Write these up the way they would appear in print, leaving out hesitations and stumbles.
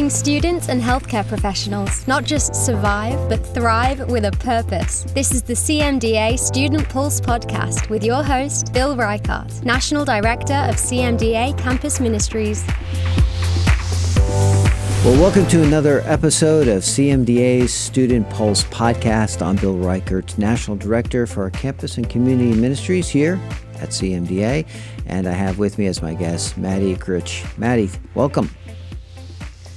helping students and healthcare professionals not just survive, but thrive with a purpose. This is the CMDA Student Pulse podcast with your host, Bill Reichart, National Director of CMDA Campus Ministries. Well, welcome to another episode of CMDA's Student Pulse podcast. I'm Bill Reichart, National Director for our Campus and Community Ministries here at CMDA, and I have with me as my guest, Madison Kritsch. Maddie, welcome.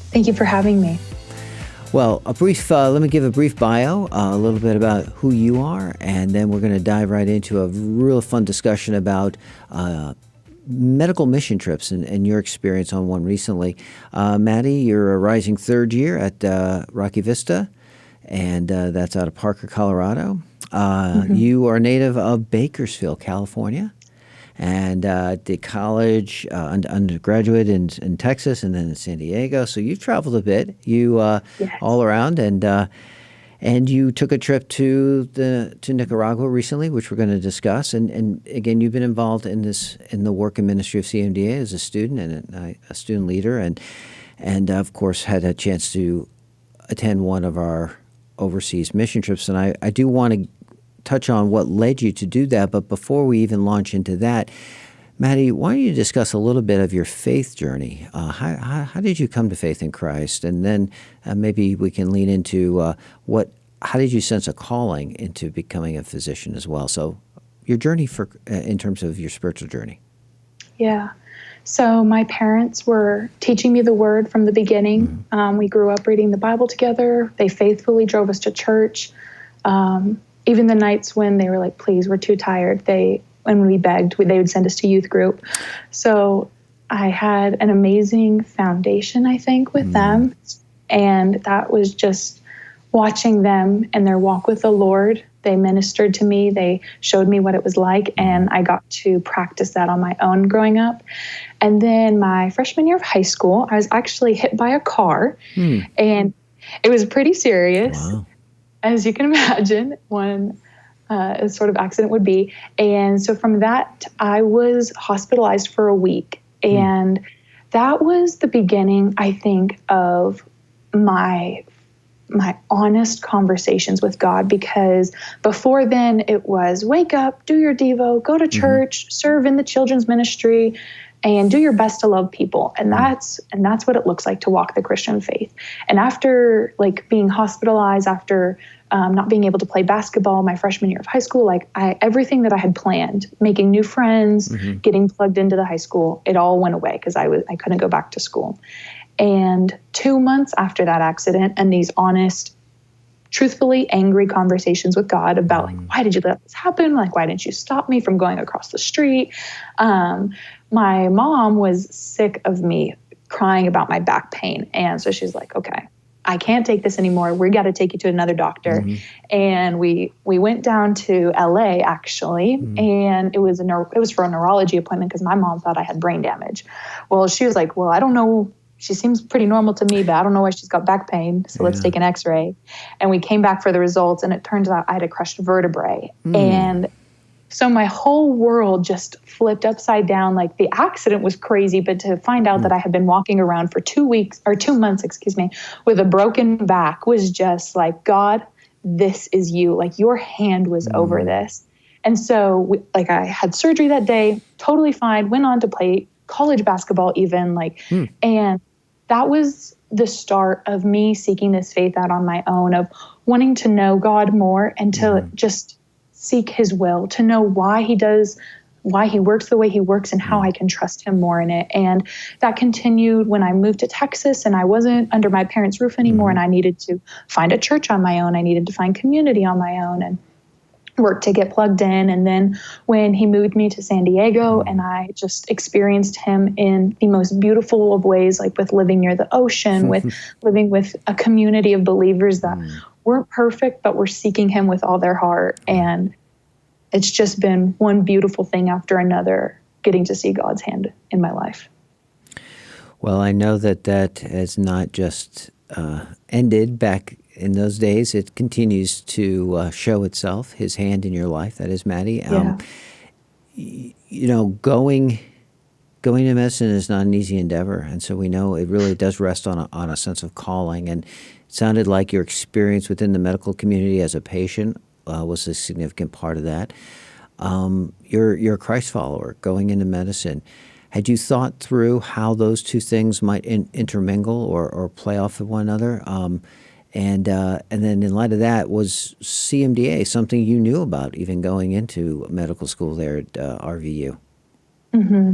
Thank you for having me. Well, let me give a brief bio, a little bit about who you are, and then we're going to dive right into a real fun discussion about medical mission trips and your experience on one recently. Maddie, you're a rising third year at Rocky Vista, and that's out of Parker, Colorado. You are a native of Bakersfield, California, and did college, undergraduate in Texas and then in San Diego. So you've traveled a bit, yes, all around, and you took a trip to Nicaragua recently, which we're going to discuss. And again, you've been involved in the work and ministry of CMDA as a student and a student leader, and of course had a chance to attend one of our overseas mission trips. And I do want to touch on what led you to do that. But before we even launch into that, Maddie, why don't you discuss a little bit of your faith journey? How did you come to faith in Christ? And then maybe we can lean into how did you sense a calling into becoming a physician as well? So your journey in terms of your spiritual journey. Yeah. So my parents were teaching me the word from the beginning. Mm-hmm. We grew up reading the Bible together. They faithfully drove us to church. Even the nights when they were like, please, we're too tired, when we begged, they would send us to youth group. So I had an amazing foundation, I think, with them. And that was just watching them and their walk with the Lord. They ministered to me. They showed me what it was like. And I got to practice that on my own growing up. And then my freshman year of high school, I was actually hit by a car. And it was pretty serious. Wow. As you can imagine, one sort of accident would be. And so from that, I was hospitalized for a week. And that was the beginning, I think, of my honest conversations with God, because before then it was wake up, do your Devo, go to church, serve in the children's ministry, and do your best to love people. And that's what it looks like to walk the Christian faith. And after being hospitalized, after not being able to play basketball my freshman year of high school, everything that I had planned, making new friends, getting plugged into the high school, it all went away because I couldn't go back to school. And 2 months after that accident and these honest, truthfully angry conversations with God about why did you let this happen? Why didn't you stop me from going across the street? My mom was sick of me crying about my back pain. And so she's like, okay, I can't take this anymore. We got to take you to another doctor. And we went down to LA actually. And it was for a neurology appointment because my mom thought I had brain damage. Well, she was like, well, I don't know. She seems pretty normal to me, but I don't know why she's got back pain. So let's take an x-ray. And we came back for the results, and it turns out I had a crushed vertebrae. And so my whole world just flipped upside down. The accident was crazy, but to find out that I had been walking around for 2 months, with a broken back was just like, God, this is you. Your hand was over this. And so I had surgery that day, totally fine, went on to play college basketball even, and that was the start of me seeking this faith out on my own, of wanting to know God more and to just seek his will, to know why he works the way he works and how I can trust him more in it. And that continued when I moved to Texas and I wasn't under my parents' roof anymore, and I needed to find a church on my own. I needed to find community on my own and work to get plugged in. And then when he moved me to San Diego, and I just experienced him in the most beautiful of ways, with living near the ocean, with living with a community of believers that weren't perfect, but were seeking him with all their heart. And it's just been one beautiful thing after another, getting to see God's hand in my life. Well, I know that has not just ended back in those days. It continues to show itself, his hand in your life. That is Maddie. Going going to medicine is not an easy endeavor, and so we know it really does rest on a sense of calling. And it sounded like your experience within the medical community as a patient was a significant part of that. You're a Christ follower going into medicine. Had you thought through how those two things might intermingle or play off of one another? And then in light of that, was CMDA something you knew about even going into medical school there at RVU? Mm-hmm.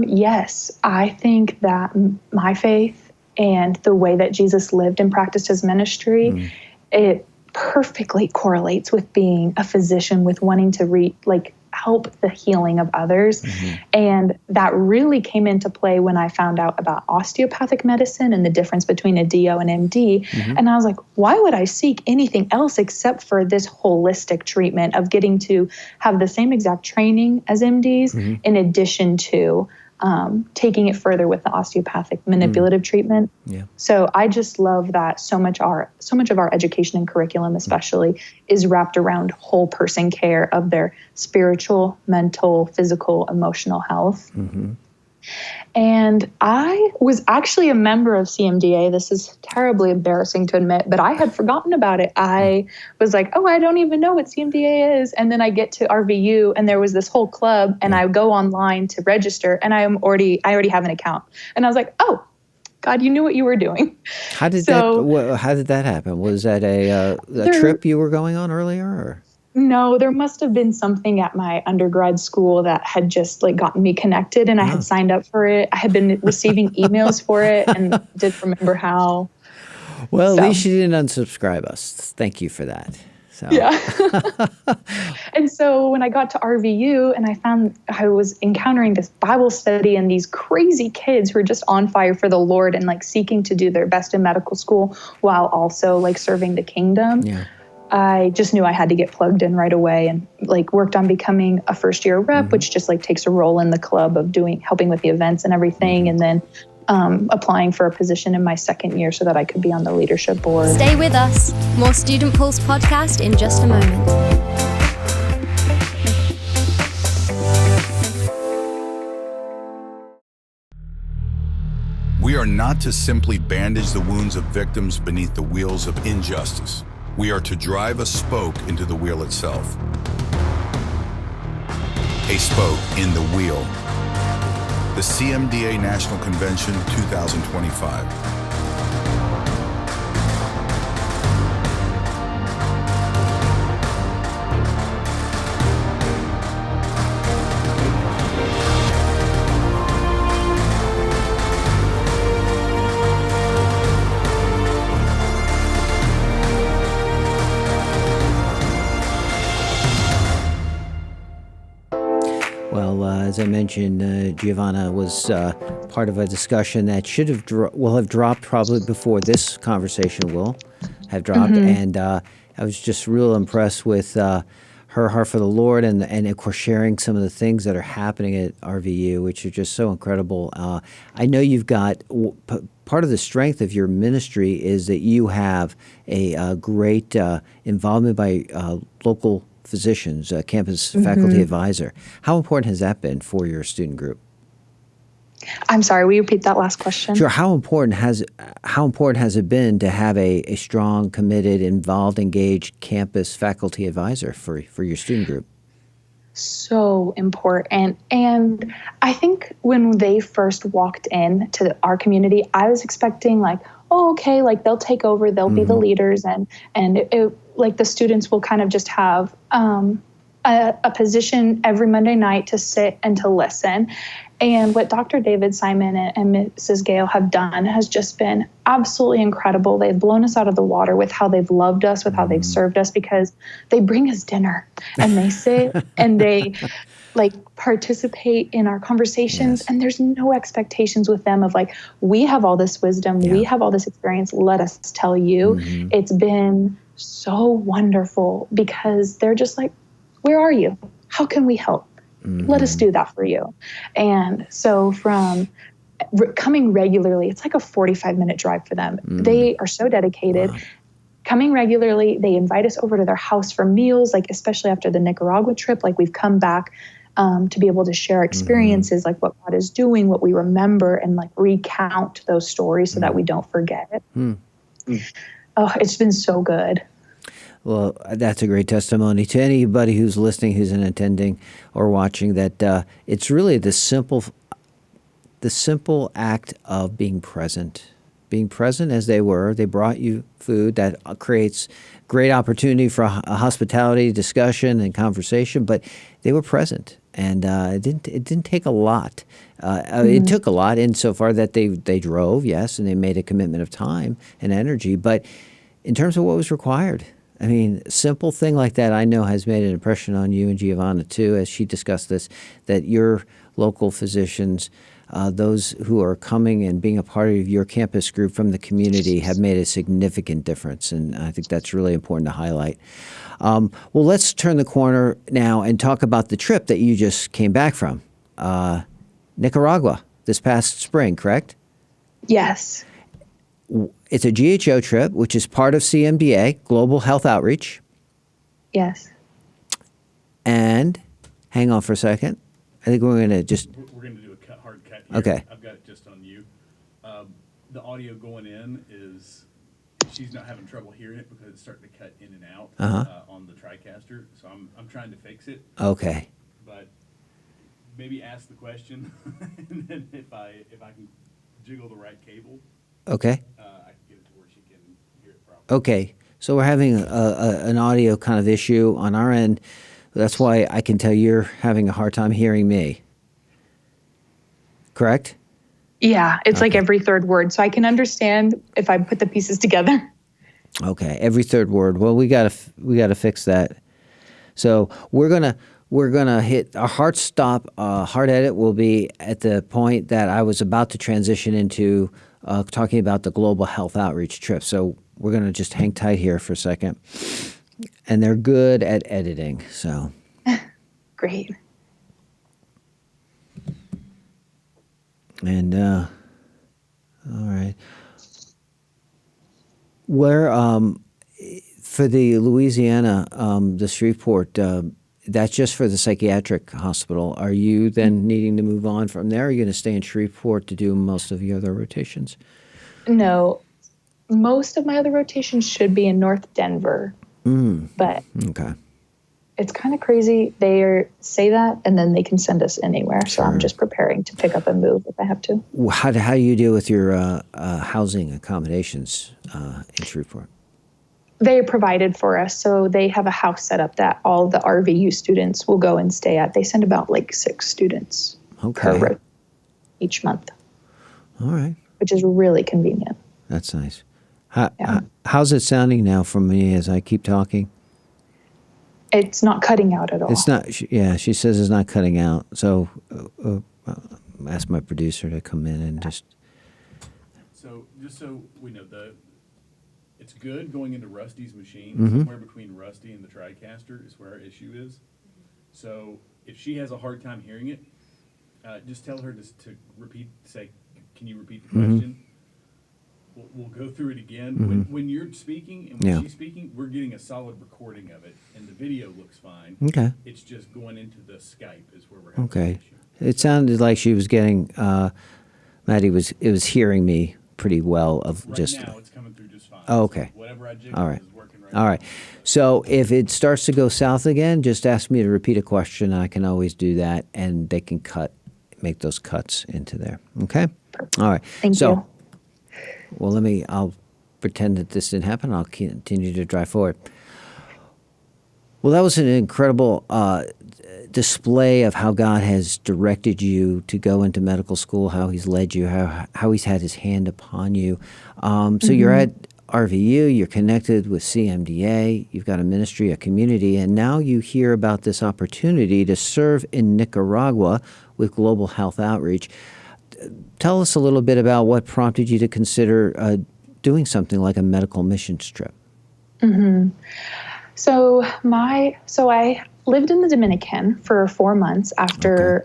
Yes, I think that my faith and the way that Jesus lived and practiced his ministry, it perfectly correlates with being a physician, with wanting to help the healing of others. Mm-hmm. And that really came into play when I found out about osteopathic medicine and the difference between a DO and MD. Mm-hmm. And I was like, why would I seek anything else except for this holistic treatment of getting to have the same exact training as MDs mm-hmm. in addition to taking it further with the osteopathic manipulative treatment. Yeah. So I just love that so much of our education and curriculum especially is wrapped around whole person care of their spiritual, mental, physical, emotional health. Mm-hmm. And I was actually a member of CMDA. This is terribly embarrassing to admit, but I had forgotten about it. I was like, oh, I don't even know what CMDA is. And then I get to RVU and there was this whole club and I go online to register and I already have an account. And I was like, oh, God, you knew what you were doing. How did that happen? Was that a trip you were going on earlier? Or? No, there must have been something at my undergrad school that had just gotten me connected and I had signed up for it. I had been receiving emails for it and didn't remember how. Well, at least you didn't unsubscribe us. Thank you for that. So. Yeah. And so when I got to RVU and I found I was encountering this Bible study and these crazy kids who were just on fire for the Lord and seeking to do their best in medical school while also serving the kingdom. Yeah. I just knew I had to get plugged in right away and worked on becoming a first year rep, mm-hmm. which just takes a role in the club of helping with the events and everything. Mm-hmm. And then applying for a position in my second year so that I could be on the leadership board. Stay with us. More Student Pulse podcast in just a moment. We are not to simply bandage the wounds of victims beneath the wheels of injustice. We are to drive a spoke into the wheel itself. A spoke in the wheel. The CMDA National Convention 2025. As I mentioned, Giovanna was part of a discussion that will have dropped probably before this conversation will have dropped. Mm-hmm. And I was just real impressed with her heart for the Lord and of course sharing some of the things that are happening at RVU, which are just so incredible. I know you've got part of the strength of your ministry is that you have a great involvement by local physicians, campus faculty advisor. How important has that been for your student group? I'm sorry, will you repeat that last question? Sure. How important has it been to have a strong, committed, involved, engaged campus faculty advisor for your student group? So important. And I think when they first walked in to our community, I was expecting oh, okay, they'll take over, they'll be the leaders, and the students will kind of just have a position every Monday night to sit and to listen. And what Dr. David Simon and Mrs. Gale have done has just been absolutely incredible. They've blown us out of the water with how they've loved us, with how they've served us, because they bring us dinner and they sit and they participate in our conversations. Yes. And there's no expectations with them of we have all this wisdom, we have all this experience, let us tell you. Mm-hmm. It's been so wonderful because they're just where are you? How can we help? Mm-hmm. Let us do that for you. And so from coming regularly, it's a 45-minute drive for them. Mm-hmm. They are so dedicated. Wow. Coming regularly, they invite us over to their house for meals, especially after the Nicaragua trip. We've come back to be able to share experiences, like what God is doing, what we remember, and like recount those stories so that we don't forget it. Oh, it's been so good. Well, that's a great testimony to anybody who's listening, who's in attending or watching, that it's really the simple act of being present. Being present as they were. They brought you food. That creates great opportunity for a hospitality discussion and conversation, but they were present. And it didn't take a lot. It took a lot insofar that they drove, yes, and they made a commitment of time and energy. But in terms of what was required, I mean, a simple thing like that I know has made an impression on you and Giovanna too, as she discussed this, that your local physicians, those who are coming and being a part of your campus group from the community have made a significant difference. And I think that's really important to highlight. Well, let's turn the corner now and talk about the trip that you just came back from. Nicaragua this past spring, correct? Yes. It's a GHO trip, which is part of CMDA, Global Health Outreach. Yes. And hang on for a second. I think we're going to just... We're going to do a hard cut here. Okay. I've got it just on you. The audio going in is... She's not having trouble hearing it because it's starting to cut in and out on the TriCaster. So I'm trying to fix it. Okay. But maybe ask the question, and then if I can jiggle the right cable, Okay. I can get it to where she can hear it properly. Okay. So we're having an audio kind of issue on our end. That's why I can tell you're having a hard time hearing me. Correct? Yeah, it's like every third word. So I can understand if I put the pieces together. Okay, every third word. Well, we gotta fix that. So we're gonna hit a hard stop. Hard edit will be at the point that I was about to transition into talking about the Global Health Outreach trip. So we're gonna just hang tight here for a second. And they're good at editing. So Great. And all right. Where for the Louisiana, the Shreveport, that's just for the psychiatric hospital. Are you then needing to move on from there? Or are you going to stay in Shreveport to do most of your other rotations? No, most of my other rotations should be in North Denver. But Okay. it's kind of crazy. They say that, and then they can send us anywhere. So I'm just preparing to pick up and move if I have to. How do you deal with your housing accommodations in Shreveport? They are provided for us. So they have a house set up that all the RVU students will go and stay at. They send about like 6 students per each month. All right. Which is really convenient. That's nice. How's it sounding now from me as I keep talking? It's not cutting out at all. It's not. She says it's not cutting out. So ask my producer to come in and just. So just so we know, it's good going into Rusty's machine. Mm-hmm. Somewhere between Rusty and the TriCaster is where our issue is. So if she has a hard time hearing it, just tell her to repeat. Say, can you repeat the question? We'll go through it again. When you're speaking and when she's speaking, we're getting a solid recording of it, and the video looks fine. Okay. It's just going into the Skype is where we're having Okay. an issue. It sounded like she was getting. Maddie was hearing me pretty well. Right now, it's coming through just fine. Oh, okay. So whatever I jiggle All right. is working right. All right. So if it starts to go south again, just ask me to repeat a question. I can always do that, and they can make those cuts into there. Okay. All right. Thank you. Well, I'll pretend that this didn't happen. I'll continue to drive forward. Well, that was an incredible display of how God has directed you to go into medical school, how he's led you, how he's had his hand upon you. So you're at RVU, you're connected with CMDA, you've got a ministry, a community, and now you hear about this opportunity to serve in Nicaragua with Global Health Outreach. Tell us a little bit about what prompted you to consider doing something like a medical missions trip. So I lived in the Dominican for 4 months after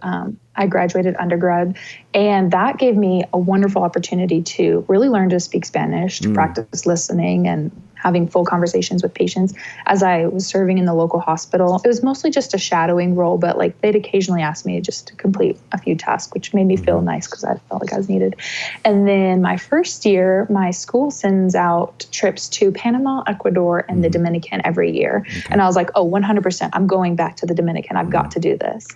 I graduated undergrad, and that gave me a wonderful opportunity to really learn to speak Spanish, to practice listening and having full conversations with patients. As I was serving in the local hospital, it was mostly just a shadowing role, but like they'd occasionally ask me just to complete a few tasks, which made me feel nice because I felt like I was needed. And then my first year, my school sends out trips to Panama, Ecuador, and the Dominican every year. And I was like, oh, 100%, I'm going back to the Dominican. I've got to do this.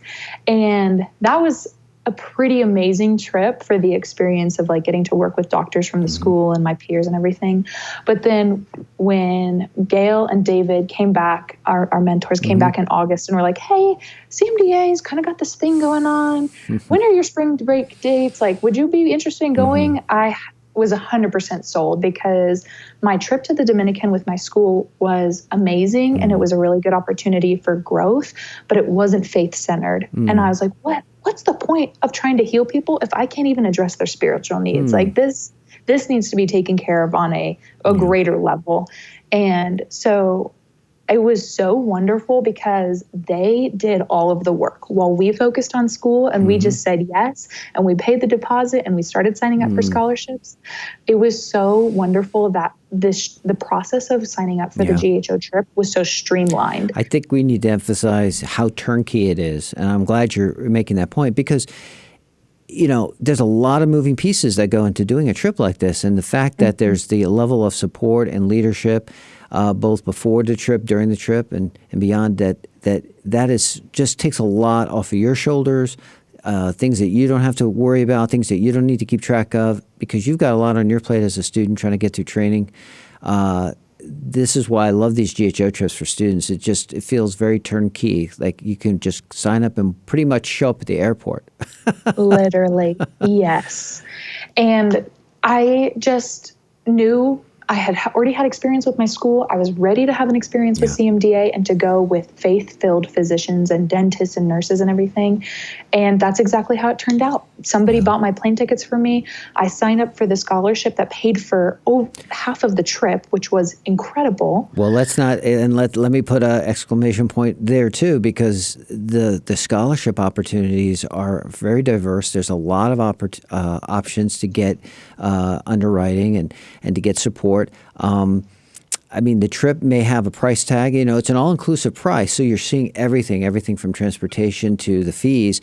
And that was a pretty amazing trip for the experience of like getting to work with doctors from the school and my peers and everything. But then when Gail and David came back, our mentors came back in August and were like, hey, CMDA's kind of got this thing going on. When are your spring break dates? Like, would you be interested in going? I was 100% sold because my trip to the Dominican with my school was amazing and it was a really good opportunity for growth, but it wasn't faith-centered. And I was like, what's the point of trying to heal people if I can't even address their spiritual needs? Like this needs to be taken care of on a greater level. And so it was so wonderful because they did all of the work while we focused on school and we just said yes and we paid the deposit and we started signing up for scholarships. It was so wonderful that the process of signing up for the GHO trip was so streamlined. I think we need to emphasize how turnkey it is, and I'm glad you're making that point because there's a lot of moving pieces that go into doing a trip like this, and the fact that there's the level of support and leadership both before the trip, during the trip, and beyond, that is just takes a lot off of your shoulders, things that you don't have to worry about, things that you don't need to keep track of, because you've got a lot on your plate as a student trying to get through training. This is why I love these GHO trips for students. It feels very turnkey. Like you can just sign up and pretty much show up at the airport. Literally, yes. And I just knew I had already had experience with my school. I was ready to have an experience with CMDA and to go with faith-filled physicians and dentists and nurses and everything. And that's exactly how it turned out. Somebody bought my plane tickets for me. I signed up for the scholarship that paid for half of the trip, which was incredible. Well, let me put an exclamation point there too, because the scholarship opportunities are very diverse. There's a lot of options to get underwriting and to get support. I mean, the trip may have a price tag. It's an all-inclusive price, so you're seeing everything from transportation to the fees.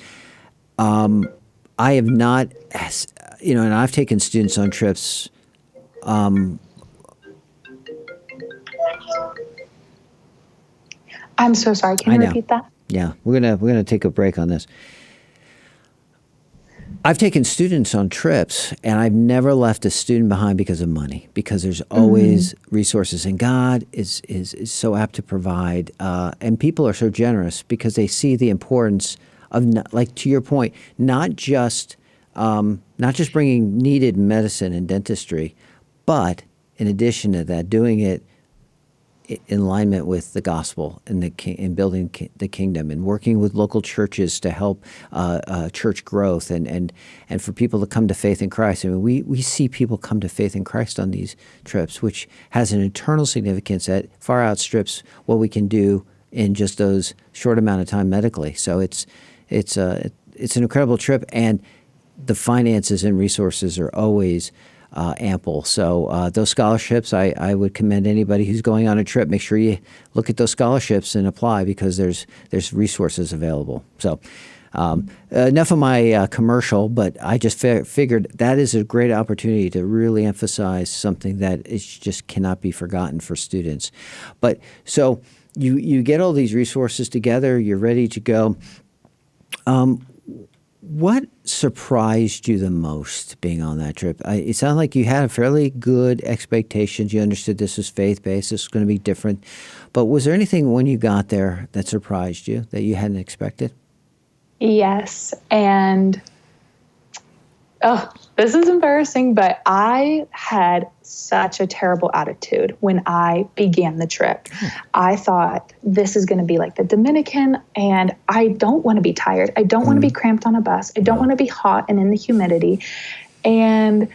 I have not, and I've taken students on trips. I'm so sorry. Can you repeat that? Yeah, we're gonna take a break on this. I've taken students on trips, and I've never left a student behind because of money, because there's always resources, and God is so apt to provide, and people are so generous because they see the importance of, like to your point, not just bringing needed medicine and dentistry, but in addition to that, doing it in alignment with the gospel and building the kingdom and working with local churches to help church growth and for people to come to faith in Christ. I mean, we see people come to faith in Christ on these trips, which has an eternal significance that far outstrips what we can do in just those short amount of time medically. So it's an incredible trip, and the finances and resources are always ample. So those scholarships, I would commend anybody who's going on a trip, make sure you look at those scholarships and apply, because there's resources available. So enough of my commercial, but I just figured that is a great opportunity to really emphasize something that is just cannot be forgotten for students. But so you get all these resources together, you're ready to go. What surprised you the most being on that trip? It sounded like you had a fairly good expectations. You understood this was faith-based, this was going to be different. But was there anything when you got there that surprised you that you hadn't expected? Yes. And, this is embarrassing, but I had such a terrible attitude when I began the trip. I thought this is going to be like the Dominican, and I don't want to be tired. I don't want to be cramped on a bus. I don't want to be hot and in the humidity. And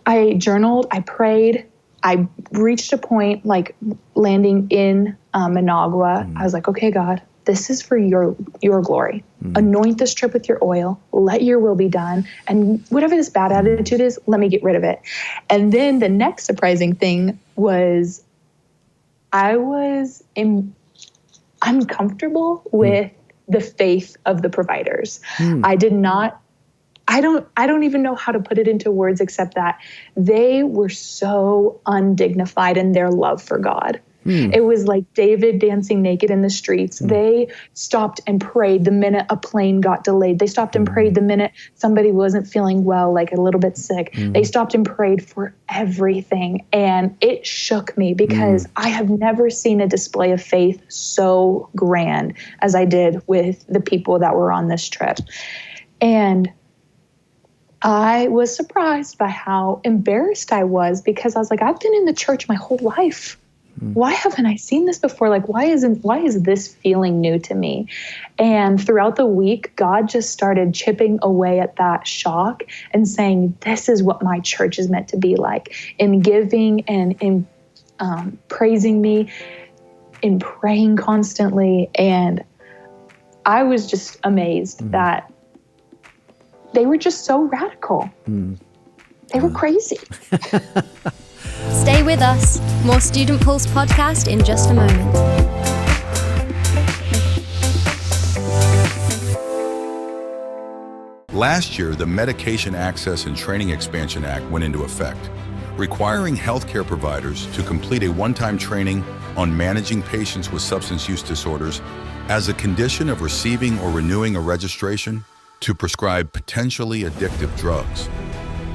I journaled, I prayed. I reached a point like landing in Managua. I was like, okay, God, this is for your glory. Anoint this trip with your oil. Let your will be done. And whatever this bad attitude is, let me get rid of it. And then the next surprising thing was I was uncomfortable with the faith of the providers. I don't even know how to put it into words except that they were so undignified in their love for God. It was like David dancing naked in the streets. They stopped and prayed the minute a plane got delayed. They stopped and prayed the minute somebody wasn't feeling well, like a little bit sick. They stopped and prayed for everything. And it shook me because I have never seen a display of faith so grand as I did with the people that were on this trip. And I was surprised by how embarrassed I was because I was like, I've been in the church my whole life. Why haven't I seen this before? Like, why is this feeling new to me? And throughout the week, God just started chipping away at that shock and saying, this is what my church is meant to be like, in giving and in praising me, in praying constantly. And I was just amazed that they were just so radical. They were crazy. Stay with us. More Student Pulse podcast in just a moment. Last year, the Medication Access and Training Expansion Act went into effect, requiring healthcare providers to complete a one-time training on managing patients with substance use disorders as a condition of receiving or renewing a registration to prescribe potentially addictive drugs.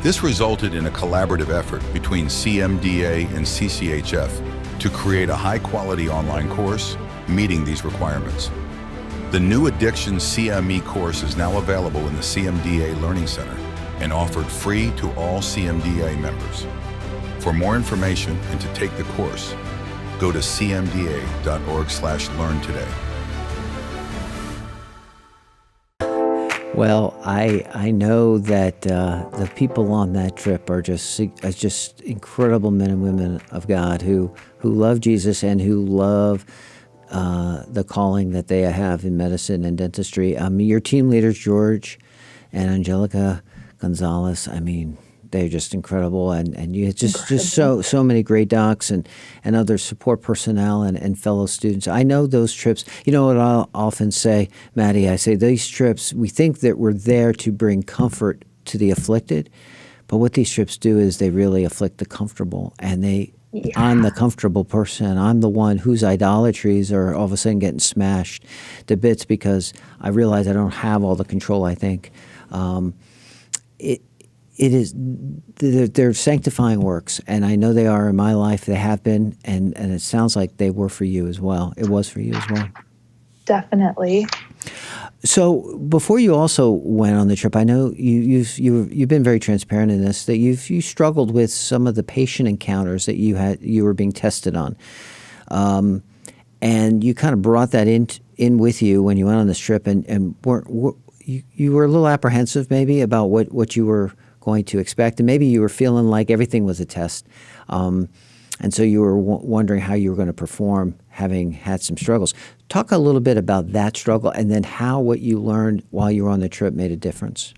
This resulted in a collaborative effort between CMDA and CCHF to create a high-quality online course meeting these requirements. The new Addiction CME course is now available in the CMDA Learning Center and offered free to all CMDA members. For more information and to take the course, go to cmda.org/learn today. Well, I know that the people on that trip are just incredible men and women of God who love Jesus and who love the calling that they have in medicine and dentistry. Your team leaders, George and Angelica Gonzalez, I mean, they're just incredible, and you just so many great docs and other support personnel and fellow students. I know those trips. You know what I'll often say, Maddie? I say these trips, we think that we're there to bring comfort to the afflicted, but what these trips do is they really afflict the comfortable, and I'm the comfortable person. I'm the one whose idolatries are all of a sudden getting smashed to bits because I realize I don't have all the control I think. They're sanctifying works, and I know they are in my life. They have been, and it sounds like they were for you as well. It was for you as well. Definitely. So before you also went on the trip, I know you've been very transparent in this, that you struggled with some of the patient encounters that you were being tested on, and you kind of brought that in with you when you went on this trip, and you were a little apprehensive maybe about what you were going to expect, and maybe you were feeling like everything was a test, and so you were wondering how you were going to perform, having had some struggles. Talk a little bit about that struggle, and then how what you learned while you were on the trip made a difference.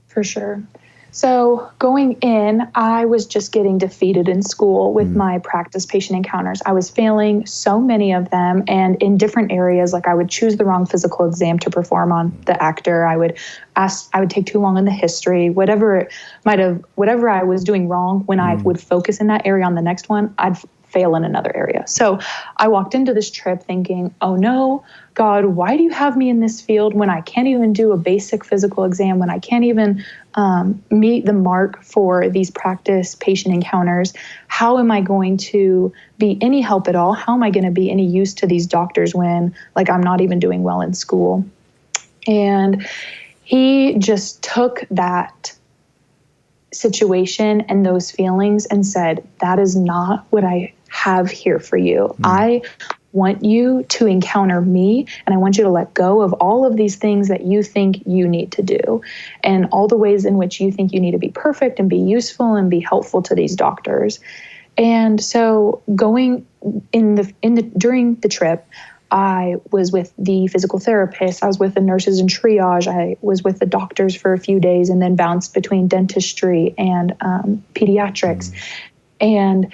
For sure. So going in, I was just getting defeated in school with my practice patient encounters. I was failing so many of them, and in different areas. Like I would choose the wrong physical exam to perform on the actor. I would take too long on the history, whatever I was doing wrong. When I would focus in that area on the next one, I'd fail in another area. So I walked into this trip thinking, oh no, God, why do you have me in this field when I can't even do a basic physical exam, when I can't even meet the mark for these practice patient encounters? How am I going to be any help at all? How am I going to be any use to these doctors when I'm not even doing well in school? And he just took that situation and those feelings and said, that is not what I have here for you. I want you to encounter me, and I want you to let go of all of these things that you think you need to do, and all the ways in which you think you need to be perfect and be useful and be helpful to these doctors. And so during the trip, I was with the physical therapist. I was with the nurses in triage. I was with the doctors for a few days and then bounced between dentistry and pediatrics. And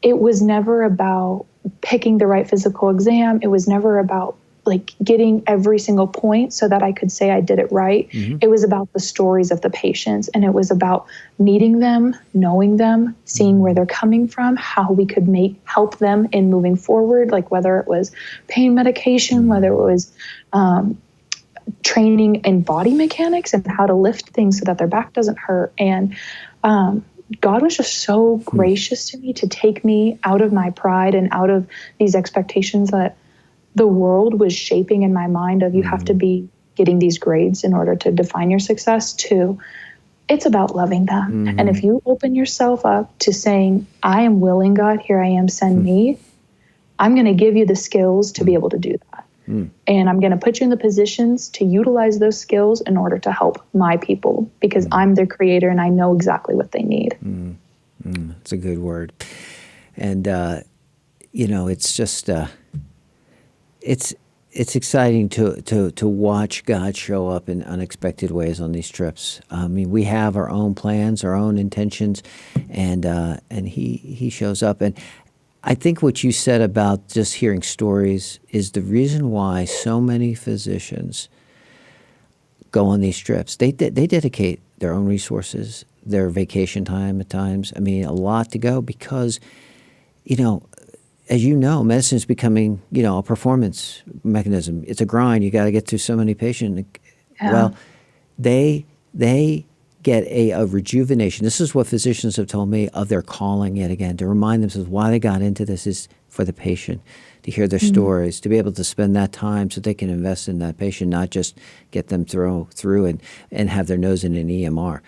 it was never about picking the right physical exam. It was never about like getting every single point so that I could say I did it right. It was about the stories of the patients, and it was about meeting them, knowing them, seeing where they're coming from, how we could help them in moving forward, like whether it was pain medication, whether it was training in body mechanics and how to lift things so that their back doesn't hurt. And God was just so gracious to me to take me out of my pride and out of these expectations that the world was shaping in my mind of you have to be getting these grades in order to define your success, to it's about loving them. And if you open yourself up to saying, I am willing, God, here I am, send me, I'm going to give you the skills to be able to do that. And I'm going to put you in the positions to utilize those skills in order to help my people, because I'm their creator and I know exactly what they need. That's a good word. And, it's just... It's exciting to watch God show up in unexpected ways on these trips. I mean, we have our own plans, our own intentions, and he shows up. And I think what you said about just hearing stories is the reason why so many physicians go on these trips. They dedicate their own resources, their vacation time at times. I mean, a lot to go because, as you know, medicine is becoming, a performance mechanism. It's a grind. You got to get through so many patients. Yeah. Well, they get a rejuvenation. This is what physicians have told me of their calling yet again, to remind themselves why they got into this is for the patient, to hear their stories, to be able to spend that time so they can invest in that patient, not just get them through and have their nose in an EMR.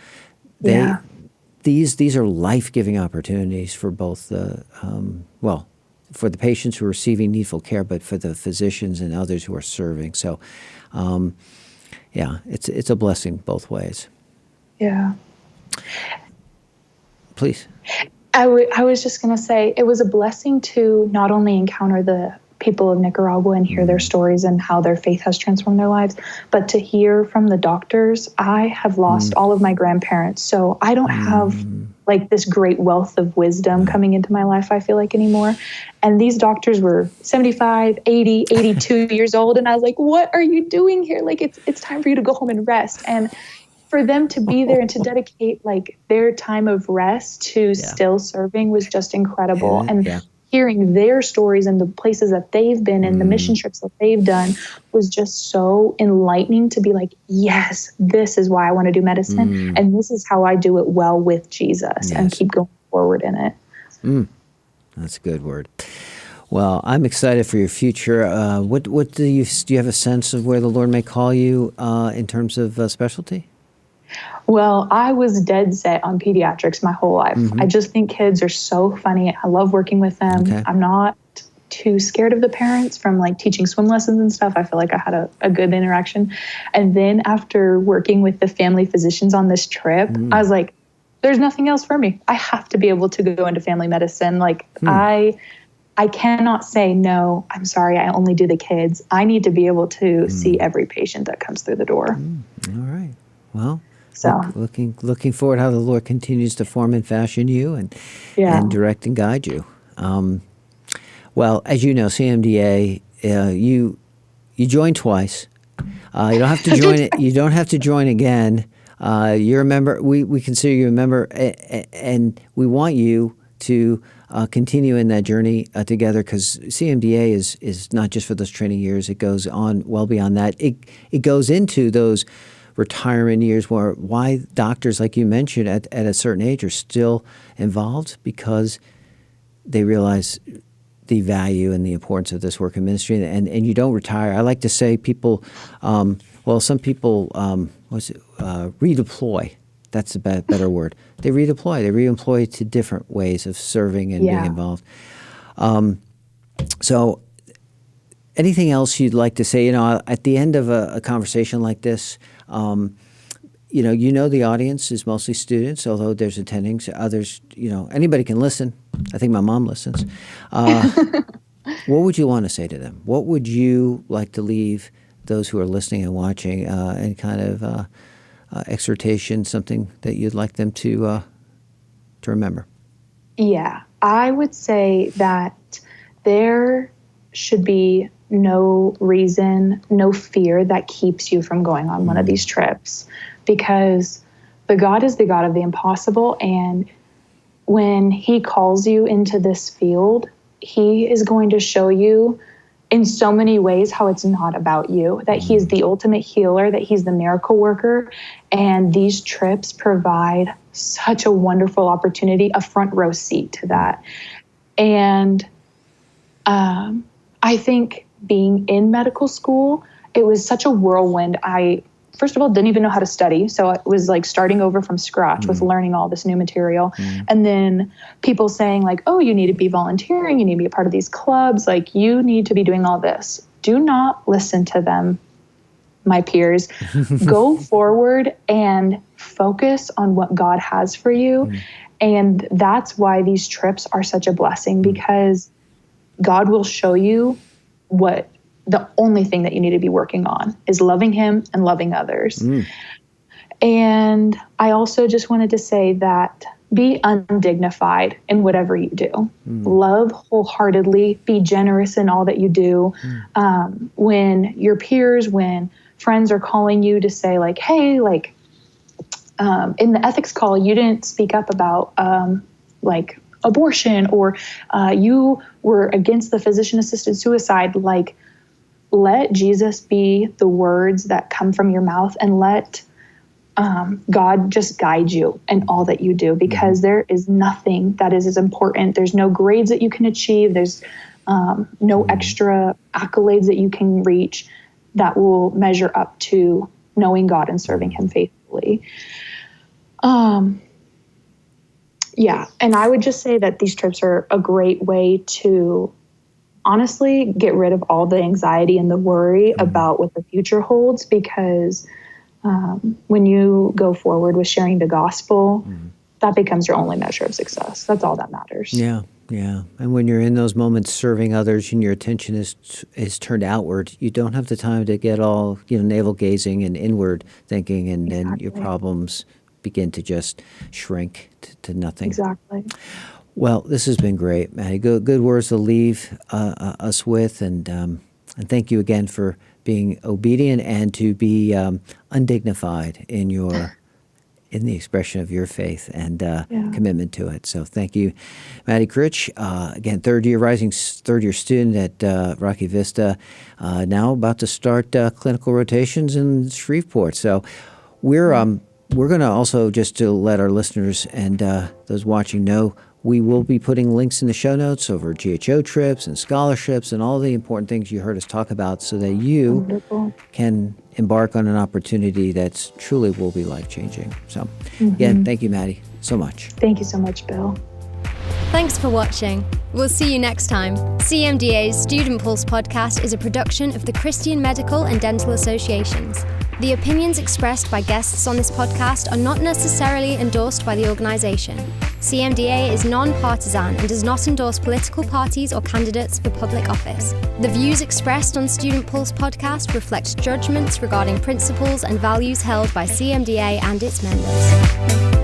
These are life-giving opportunities for both the, for the patients who are receiving needful care, but for the physicians and others who are serving. So, it's a blessing both ways. Yeah. Please. I was just going to say, it was a blessing to not only encounter the people of Nicaragua and hear their stories and how their faith has transformed their lives, but to hear from the doctors. I have lost all of my grandparents, so I don't have like this great wealth of wisdom coming into my life, I feel like, anymore. And these doctors were 75, 80, 82 years old. And I was like, what are you doing here? Like, it's time for you to go home and rest. And for them to be there and to dedicate like their time of rest to still serving was just incredible. And hearing their stories and the places that they've been and the mission trips that they've done was just so enlightening to be like, yes, this is why I want to do medicine. And this is how I do it well with Jesus and keep going forward in it. That's a good word. Well, I'm excited for your future. What do you have a sense of where the Lord may call you in terms of specialty? Well, I was dead set on pediatrics my whole life. I just think kids are so funny. I love working with them. Okay. I'm not too scared of the parents from like teaching swim lessons and stuff. I feel like I had a good interaction. And then after working with the family physicians on this trip, I was like, there's nothing else for me. I have to be able to go into family medicine. Like I cannot say, no, I'm sorry, I only do the kids. I need to be able to see every patient that comes through the door. All right. Well, so looking forward how the Lord continues to form and fashion you and direct and guide you. Well, as you know, CMDA, you joined twice. You don't have to join it. You don't have to join again. You're a member. We consider you a member, and we want you to continue in that journey together, because CMDA is not just for those training years. It goes on well beyond that. It goes into those retirement years why doctors, like you mentioned, at a certain age are still involved, because they realize the value and the importance of this work in ministry, and you don't retire. I like to say people, some people, redeploy. That's a better word. They redeploy. They reemploy to different ways of serving and being involved. So anything else you'd like to say? At the end of a conversation like this, the audience is mostly students, although there's attendings. Others, anybody can listen. I think my mom listens. What would you want to say to them? What would you like to leave those who are listening and watching, and kind of exhortation, something that you'd like them to remember? Yeah, I would say that there should be no reason, no fear that keeps you from going on one of these trips, because the God is the God of the impossible. And when he calls you into this field, he is going to show you in so many ways how it's not about you, that he's the ultimate healer, that he's the miracle worker. And these trips provide such a wonderful opportunity, a front row seat to that. And I think being in medical school, it was such a whirlwind. I, first of all, didn't even know how to study. So it was like starting over from scratch with learning all this new material. And then people saying like, oh, you need to be volunteering. You need to be a part of these clubs. Like, you need to be doing all this. Do not listen to them, my peers. Go forward and focus on what God has for you. And that's why these trips are such a blessing, because God will show you what the only thing that you need to be working on is loving him and loving others. And I also just wanted to say that be undignified in whatever you do. Love wholeheartly, be generous in all that you do. When your peers, when friends are calling you to say like, hey, like in the ethics call, you didn't speak up about like abortion, or you were against the physician-assisted suicide, like, let Jesus be the words that come from your mouth, and let God just guide you in all that you do, because there is nothing that is as important. There's no grades that you can achieve. There's no extra accolades that you can reach that will measure up to knowing God and serving him faithfully. Yeah, and I would just say that these trips are a great way to honestly get rid of all the anxiety and the worry about what the future holds, because when you go forward with sharing the gospel, that becomes your only measure of success. That's all that matters. Yeah. And when you're in those moments serving others and your attention is turned outward, you don't have the time to get all, navel gazing and inward thinking, and then your problems begin to just shrink to nothing. Exactly. Well, this has been great, Maddie. Good words to leave us with, and thank you again for being obedient and to be undignified in the expression of your faith and commitment to it. So thank you, Maddie Kritsch. Again, rising third year student at Rocky Vista, now about to start clinical rotations in Shreveport. So we're going to also, just to let our listeners and those watching know, we will be putting links in the show notes over GHO trips and scholarships and all the important things you heard us talk about, so that you can embark on an opportunity that's truly will be life-changing. So again, thank you, Maddie, so much. Thank you so much, Bill. Thanks for watching. We'll see you next time. CMDA's Student Pulse podcast is a production of the Christian Medical and Dental Associations. The opinions expressed by guests on this podcast are not necessarily endorsed by the organization. CMDA is non-partisan and does not endorse political parties or candidates for public office. The views expressed on Student Pulse podcast reflect judgments regarding principles and values held by CMDA and its members.